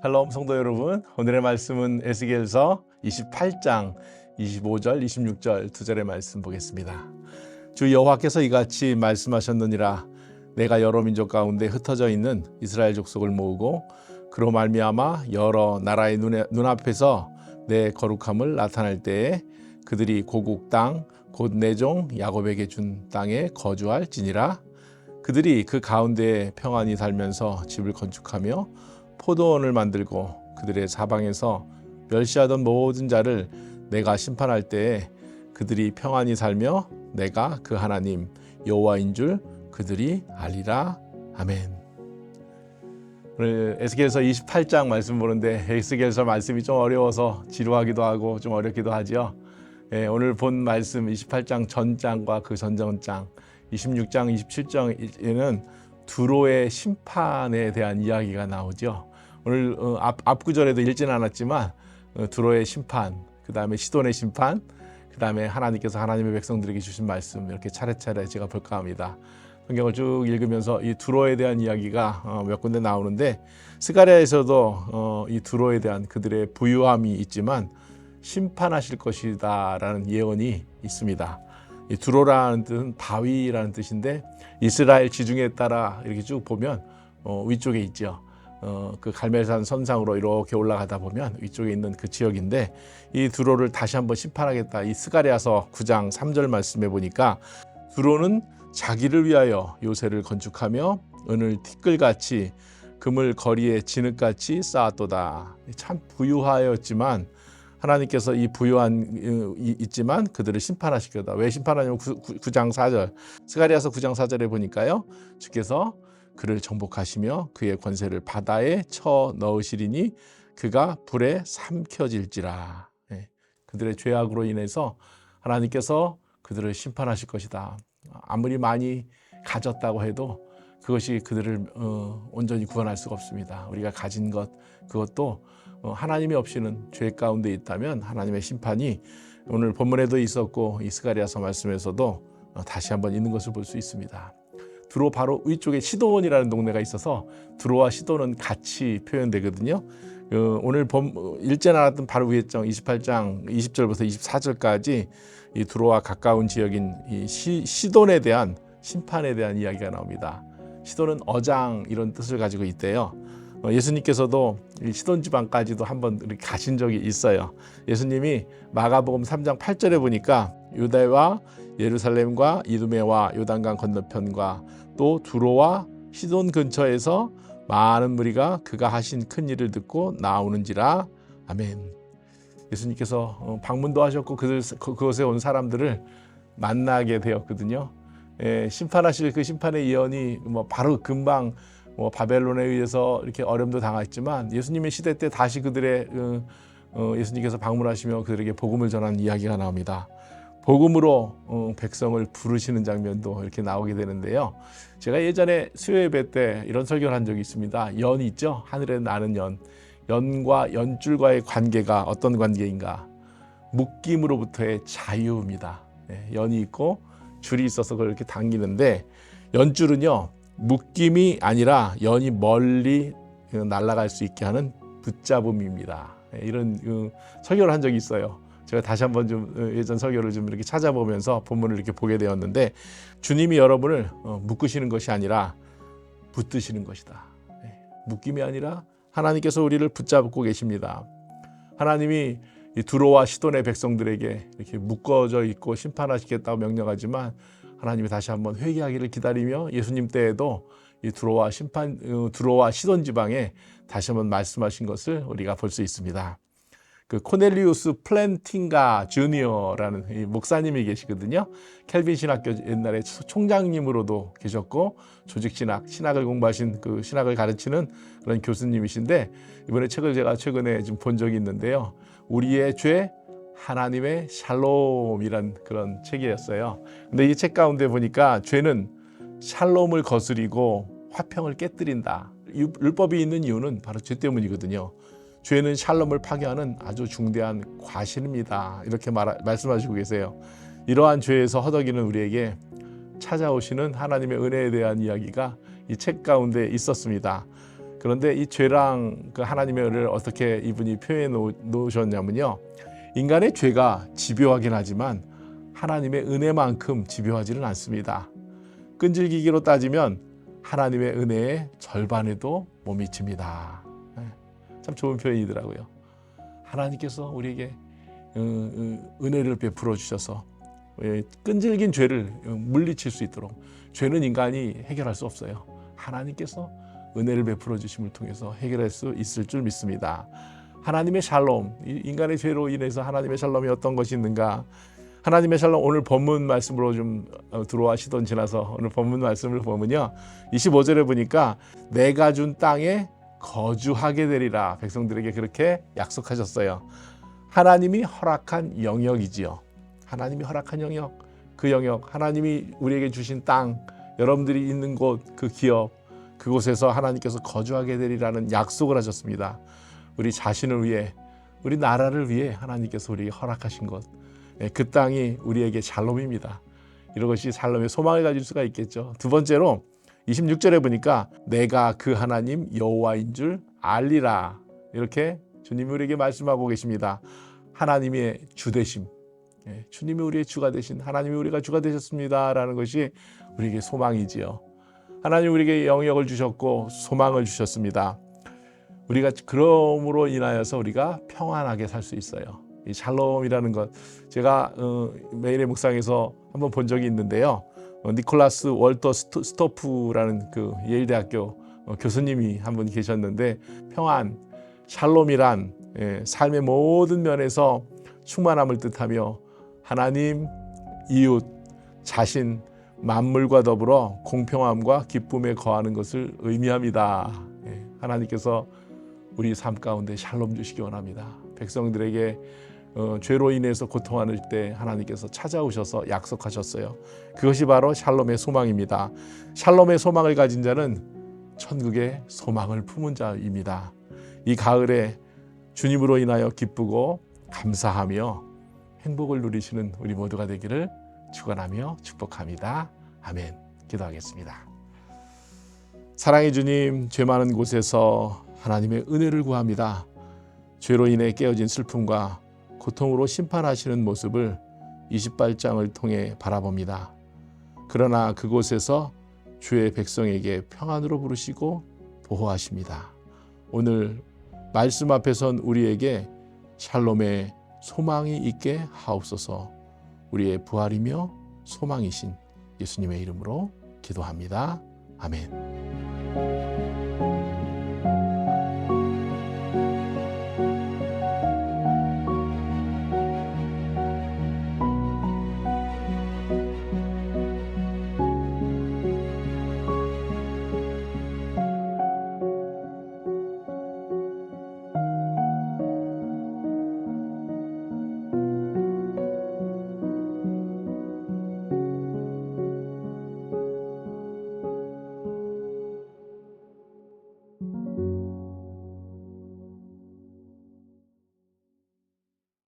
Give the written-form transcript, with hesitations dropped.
샬롬 성도 여러분, 오늘의 말씀은 에스겔서 28장 25절, 26절 두 절의 말씀 보겠습니다. 주 여호와께서 이같이 말씀하셨느니라. 내가 여러 민족 가운데 흩어져 있는 이스라엘 족속을 모으고 그로 말미암아 여러 나라의 눈앞에서 내 거룩함을 나타낼 때에 그들이 고국 땅 곧 내 종 야곱에게 준 땅에 거주할지니라. 그들이 그 가운데에 평안히 살면서 집을 건축하며 포도원을 만들고 그들의 사방에서 멸시하던 모든 자를 내가 심판할 때에 그들이 평안히 살며 내가 그 하나님 여호와인 줄 그들이 알리라. 아멘. 오늘 에스겔서 28장 말씀 보는데 에스겔서 말씀이 좀 어려워서 지루하기도 하고 좀 어렵기도 하죠. 오늘 본 말씀 28장 전장과 그 전전장 26장 27장에는 두로의 심판에 대한 이야기가 나오죠. 오늘 앞 구절에도 읽지는 않았지만 두로의 심판, 그 다음에 시돈의 심판, 그 다음에 하나님께서 하나님의 백성들에게 주신 말씀 이렇게 차례차례 제가 볼까 합니다. 성경을 쭉 읽으면서 이 두로에 대한 이야기가 몇 군데 나오는데 스가랴에서도 이 두로에 대한 그들의 부유함이 있지만 심판하실 것이다 라는 예언이 있습니다. 이 두로라는 뜻은 바위라는 뜻인데 이스라엘 지중해에 따라 이렇게 쭉 보면 위쪽에 있죠. 그 갈멜산 선상으로 이렇게 올라가다 보면 위쪽에 있는 그 지역인데 이 두로를 다시 한번 심판하겠다. 이 스가랴서 9장 3절 말씀해 보니까 두로는 자기를 위하여 요새를 건축하며 은을 티끌같이 금을 거리에 진흙같이 쌓았도다. 참 부유하였지만 하나님께서 이 부유한 있지만 그들을 심판하실 거다. 왜 심판하냐면 9장 4절 스가랴서 9장 4절에 보니까요. 주께서 그를 정복하시며 그의 권세를 바다에 쳐 넣으시리니 그가 불에 삼켜질지라. 그들의 죄악으로 인해서 하나님께서 그들을 심판하실 것이다. 아무리 많이 가졌다고 해도 그것이 그들을 온전히 구원할 수가 없습니다. 우리가 가진 것 그것도 하나님이 없이는 죄 가운데 있다면 하나님의 심판이 오늘 본문에도 있었고 이 스가랴서 말씀에서도 다시 한번 있는 것을 볼 수 있습니다. 두로 바로 위쪽에 시돈이라는 동네가 있어서 두로와 시돈은 같이 표현되거든요. 오늘 읽지 않았던 바로 위에 장 28장 20절부터 24절까지 이 두로와 가까운 지역인 이 시돈에 대한 심판에 대한 이야기가 나옵니다. 시돈은 어장 이런 뜻을 가지고 있대요. 예수님께서도 시돈 지방까지도 한번 가신 적이 있어요. 예수님이 마가복음 3장 8절에 보니까 유다와 예루살렘과 이두메와 요단강 건너편과 또 두로와 시돈 근처에서 많은 무리가 그가 하신 큰 일을 듣고 나오는지라. 아멘. 예수님께서 방문도 하셨고 그곳에 온 사람들을 만나게 되었거든요. 심판하실 그 심판의 예언이 바로 금방 바벨론에 의해서 이렇게 어려움도 당했지만 예수님의 시대 때 다시 그들의 예수님께서 방문하시며 그들에게 복음을 전하는 이야기가 나옵니다. 복음으로 백성을 부르시는 장면도 이렇게 나오게 되는데요. 제가 예전에 수요 예배 때 이런 설교를 한 적이 있습니다. 연이 있죠. 하늘에 나는 연. 연과 연줄과의 관계가 어떤 관계인가? 묶임으로부터의 자유입니다. 연이 있고 줄이 있어서 그걸 이렇게 당기는데 연줄은요. 묶임이 아니라 연이 멀리 날아갈 수 있게 하는 붙잡음입니다. 이런 설교를 한 적이 있어요. 제가 다시 한번 좀 예전 설교를 좀 이렇게 찾아보면서 본문을 이렇게 보게 되었는데 주님이 여러분을 묶으시는 것이 아니라 붙드시는 것이다. 묶임이 아니라 하나님께서 우리를 붙잡고 계십니다. 하나님이 이 두로와 시돈의 백성들에게 이렇게 묶어져 있고 심판하시겠다고 명령하지만 하나님이 다시 한번 회개하기를 기다리며 예수님 때에도 이 두로와 시돈 지방에 다시 한번 말씀하신 것을 우리가 볼 수 있습니다. 그 코넬리우스 플랜팅가 주니어라는 이 목사님이 계시거든요. 켈빈 신학교 옛날에 총장님으로도 계셨고 조직 신학을 공부하신 그 신학을 가르치는 그런 교수님이신데 이번에 책을 제가 최근에 좀 본 적이 있는데요. 우리의 죄 하나님의 샬롬이란 그런 책이었어요. 근데 이 책 가운데 보니까 죄는 샬롬을 거스리고 화평을 깨뜨린다. 율법이 있는 이유는 바로 죄 때문이거든요. 죄는 샬롬을 파괴하는 아주 중대한 과실입니다. 이렇게 말씀하시고 계세요. 이러한 죄에서 허덕이는 우리에게 찾아오시는 하나님의 은혜에 대한 이야기가 이 책 가운데 있었습니다. 그런데 이 죄랑 그 하나님의 은혜를 어떻게 이분이 표현해 놓으셨냐면요. 인간의 죄가 집요하긴 하지만 하나님의 은혜만큼 집요하지는 않습니다. 끈질기기로 따지면 하나님의 은혜의 절반에도 못 미칩니다. 참 좋은 표현이더라고요. 하나님께서 우리에게 은혜를 베풀어 주셔서 끈질긴 죄를 물리칠 수 있도록, 죄는 인간이 해결할 수 없어요. 하나님께서 은혜를 베풀어 주심을 통해서 해결할 수 있을 줄 믿습니다. 하나님의 샬롬, 인간의 죄로 인해서 하나님의 샬롬이 어떤 것이 있는가? 하나님의 샬롬, 오늘 본문 말씀으로 좀 들어와시던 지나서 오늘 본문 말씀을 보면요, 25절에 보니까 내가 준 땅에 거주하게 되리라 백성들에게 그렇게 약속하셨어요. 하나님이 허락한 영역이지요. 하나님이 허락한 영역, 그 영역, 하나님이 우리에게 주신 땅, 여러분들이 있는 곳, 그 기업, 그곳에서 하나님께서 거주하게 되리라는 약속을 하셨습니다. 우리 자신을 위해, 우리 나라를 위해 하나님께서 우리에게 허락하신 것, 그 땅이 우리에게 샬롬입니다. 이런 것이 샬롬의 소망을 가질 수가 있겠죠. 두 번째로 26절에 보니까 내가 그 하나님 여호와인 줄 알리라, 이렇게 주님이 우리에게 말씀하고 계십니다. 하나님의 주되심, 주님이 우리의 주가 되신, 하나님이 우리가 주가 되셨습니다 라는 것이 우리에게 소망이지요. 하나님 우리에게 영역을 주셨고 소망을 주셨습니다. 우리가 그러므로 인하여서 우리가 평안하게 살 수 있어요. 이 샬롬이라는 것, 제가 매일의 묵상에서 한번 본 적이 있는데요. 니콜라스 월터 스토프라는 그 예일대학교 교수님이 한 분 계셨는데, 평안, 샬롬이란 삶의 모든 면에서 충만함을 뜻하며 하나님, 이웃, 자신, 만물과 더불어 공평함과 기쁨에 거하는 것을 의미합니다. 하나님께서 우리 삶 가운데 샬롬 주시기 원합니다. 백성들에게 죄로 인해서 고통하는 때 하나님께서 찾아오셔서 약속하셨어요. 그것이 바로 샬롬의 소망입니다. 샬롬의 소망을 가진 자는 천국의 소망을 품은 자입니다. 이 가을에 주님으로 인하여 기쁘고 감사하며 행복을 누리시는 우리 모두가 되기를 축원하며 축복합니다. 아멘. 기도하겠습니다. 사랑의 주님, 죄 많은 곳에서 하나님의 은혜를 구합니다. 죄로 인해 깨어진 슬픔과 고통으로 심판하시는 모습을 28장을 통해 바라봅니다. 그러나 그곳에서 주의 백성에게 평안으로 부르시고 보호하십니다. 오늘 말씀 앞에 선 우리에게 샬롬의 소망이 있게 하옵소서. 우리의 부활이며 소망이신 예수님의 이름으로 기도합니다. 아멘.